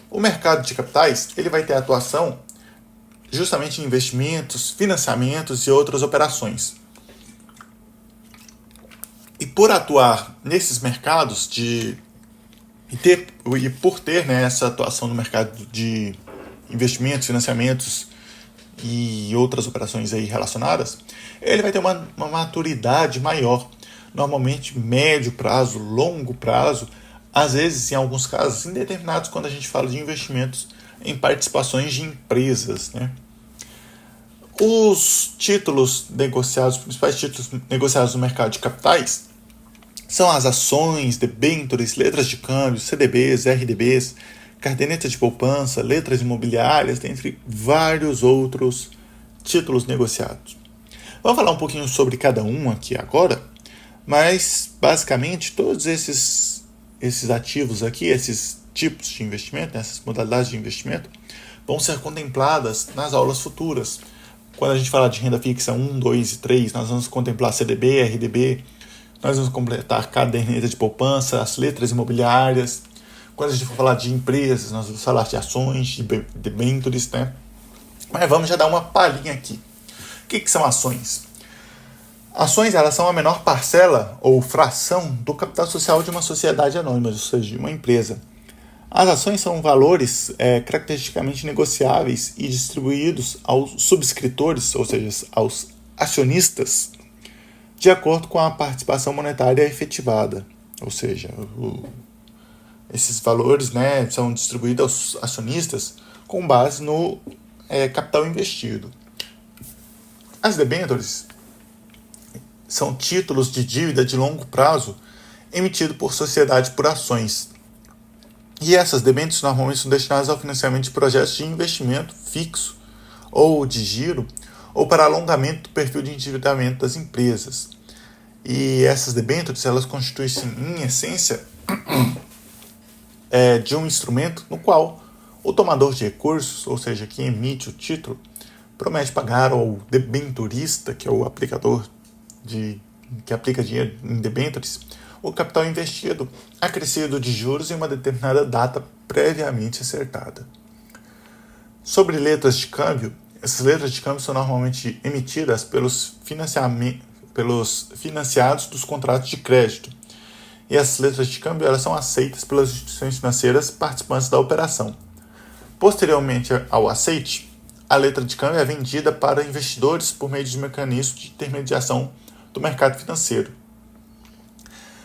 O mercado de capitais ele vai ter atuação justamente em investimentos, financiamentos e outras operações. E por atuar nesses mercados e por ter, né, essa atuação no mercado de investimentos, financiamentos e outras operações aí relacionadas, ele vai ter uma maturidade maior, normalmente médio prazo, longo prazo, às vezes, em alguns casos, indeterminados quando a gente fala de investimentos em participações de empresas, né? Os títulos negociados, os principais títulos negociados no mercado de capitais são as ações, debêntures, letras de câmbio, CDBs, RDBs, caderneta de poupança, letras imobiliárias, dentre vários outros títulos negociados. Vamos falar um pouquinho sobre cada um aqui agora, mas basicamente todos esses ativos aqui, esses tipos de investimento, essas modalidades de investimento, vão ser contempladas nas aulas futuras. Quando a gente falar de renda fixa 1, 2 e 3, nós vamos contemplar CDB, RDB, nós vamos completar caderneta de poupança, as letras imobiliárias. Quando a gente for falar de empresas, nós vamos falar de ações, de debêntures, né? Mas vamos já dar uma palhinha aqui. O que são ações? Ações, elas são a menor parcela ou fração do capital social de uma sociedade anônima, ou seja, de uma empresa. As ações são valores caracteristicamente negociáveis e distribuídos aos subscritores, ou seja, aos acionistas, de acordo com a participação monetária efetivada. Ou seja, esses valores, né, são distribuídos aos acionistas com base no capital investido. As debêntures são títulos de dívida de longo prazo emitidos por sociedade por ações. E essas debêntures normalmente são destinadas ao financiamento de projetos de investimento fixo ou de giro ou para alongamento do perfil de endividamento das empresas. E essas debêntures, elas constituem-se, em essência, de um instrumento no qual o tomador de recursos, ou seja, quem emite o título, promete pagar ao debenturista, que é o aplicador que aplica dinheiro em debêntures, o capital investido, acrescido de juros em uma determinada data previamente acertada. Sobre letras de câmbio, essas letras de câmbio são normalmente emitidas pelos financiados dos contratos de crédito. E essas letras de câmbio, elas são aceitas pelas instituições financeiras participantes da operação. Posteriormente ao aceite, a letra de câmbio é vendida para investidores por meio de mecanismos de intermediação do mercado financeiro.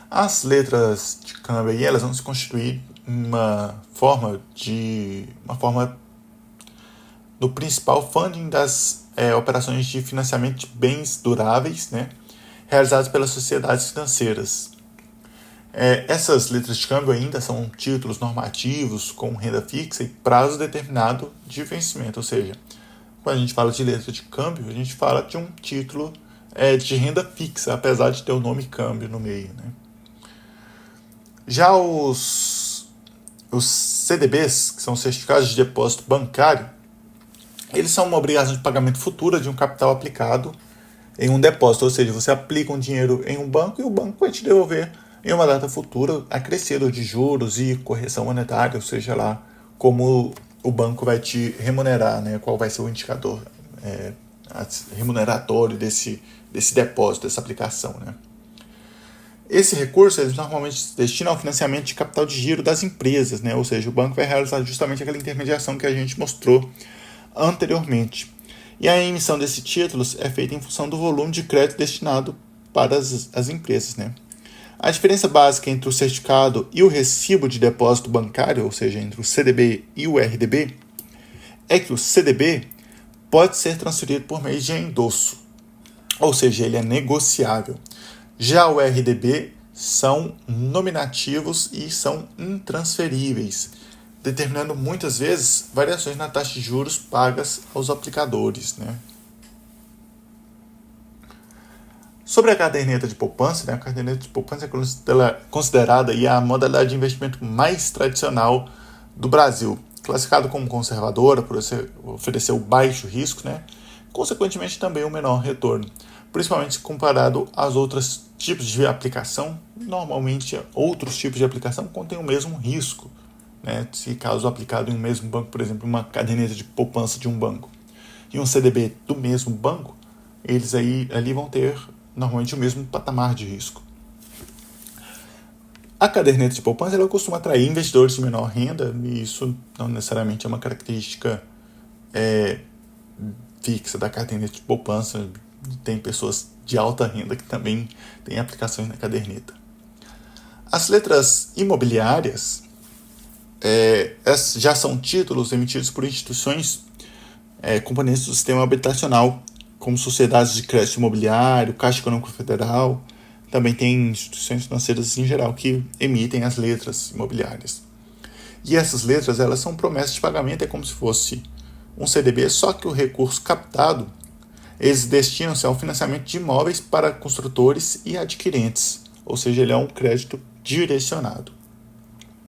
As letras de câmbio aí, elas vão se constituir uma forma do principal funding das operações de financiamento de bens duráveis, né, realizadas pelas sociedades financeiras. Essas letras de câmbio ainda são títulos normativos com renda fixa e prazo determinado de vencimento, ou seja, quando a gente fala de letra de câmbio, a gente fala de um título de renda fixa, apesar de ter o nome câmbio no meio, né? Já os CDBs, que são certificados de depósito bancário, eles são uma obrigação de pagamento futura de um capital aplicado em um depósito, ou seja, você aplica um dinheiro em um banco e o banco vai te devolver em uma data futura acrescido de juros e correção monetária, ou seja, lá como o banco vai te remunerar, né? Qual vai ser o indicador remuneratório desse depósito, dessa aplicação, né? Esse recurso, eles normalmente se destinam ao financiamento de capital de giro das empresas, né? Ou seja, o banco vai realizar justamente aquela intermediação que a gente mostrou anteriormente. E a emissão desses títulos é feita em função do volume de crédito destinado para as empresas, né? A diferença básica entre o certificado e o recibo de depósito bancário, ou seja, entre o CDB e o RDB, é que o CDB pode ser transferido por meio de endosso, ou seja, ele é negociável. Já o RDB são nominativos e são intransferíveis, determinando muitas vezes variações na taxa de juros pagas aos aplicadores, né? Sobre a caderneta de poupança, né? A caderneta de poupança é considerada a modalidade de investimento mais tradicional do Brasil, classificado como conservadora por oferecer o baixo risco, né? Consequentemente também o menor retorno, principalmente comparado aos outros tipos de aplicação. Normalmente outros tipos de aplicação contêm o mesmo risco, né, se caso aplicado em um mesmo banco, por exemplo, uma caderneta de poupança de um banco e um CDB do mesmo banco, eles ali vão ter normalmente o mesmo patamar de risco. A caderneta de poupança ela costuma atrair investidores de menor renda, e isso não necessariamente é uma característica fixa da caderneta de poupança. Tem pessoas de alta renda que também têm aplicações na caderneta. As letras imobiliárias já são títulos emitidos por instituições componentes do sistema habitacional, como sociedades de crédito imobiliário, Caixa Econômica Federal. Também tem instituições financeiras em geral que emitem as letras imobiliárias. E essas letras elas são promessas de pagamento, é como se fosse um CDB, só que o recurso captado eles destinam-se ao financiamento de imóveis para construtores e adquirentes, ou seja, ele é um crédito direcionado.